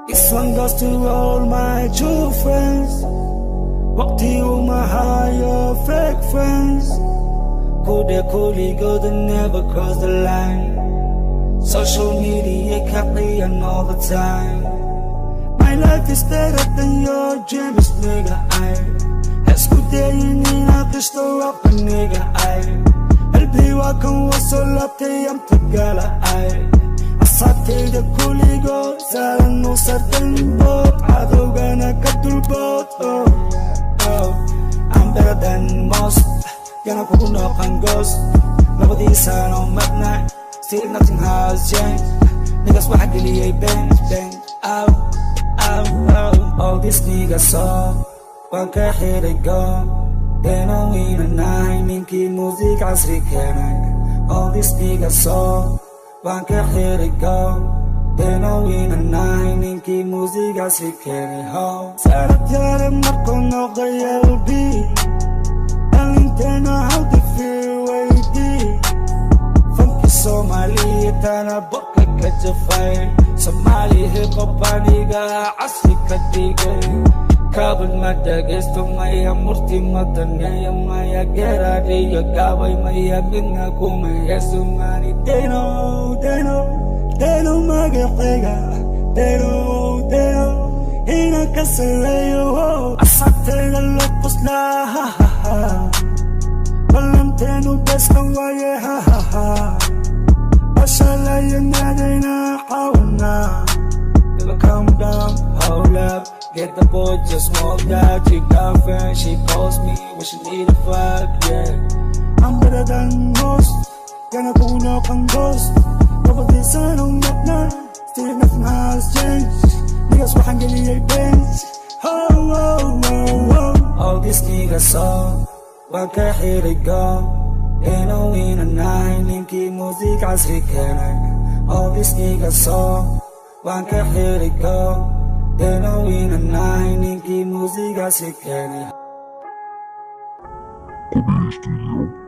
This one goes to all my true friends. Walk to you, my higher fake friends. Cool, they're coolly good and never cross the line. Social media kept me on all the time. My life is better than your dreams, nigga. Let's go there, you need not to store up a nigga. El piwa con solo te am tagala. Asate de kuligo, sala no certain boat. Adogana katul boat. I'm better than most. Yana puno kan ghost. Nobody said on midnight. Still nothing has changed. Niggas wanna really bang, bang, out, out, out. All these niggas saw, one can hear they go. They know we the night, minky music عصري كمان. All these niggas saw, one can hear they go. They know we the night, minky music عصري كمان. سألت يا رمركو نغضي البي. And they know how to feel way Somali tana boka kajafay Somali hip hop aniga asli kadigay Kabul madagas tumaya murti matangay maya gerade ya gaway maya gina kumaya sumani They know magaqiga They know hina kasalayo Asatena lopos la ha ha ha Balamtenu beska waye ha ha ha Mashallah, you're not in a hawana. Never calm down, hold up. Get the boy, just smoked out. She got friends, she calls me when she need a fuck, yeah. I'm better than most. Gonna pull up and ghost. Over this, I don't get none. Still nothing has changed. Niggas will handle your bench. Oh, oh, oh, oh. All these niggas saw. One can hear it go. They know we the night, minky music عصري كمان. All these niggas saw, one can hear it go. They know we the night, minky music عصري كمان. Kobe Studio.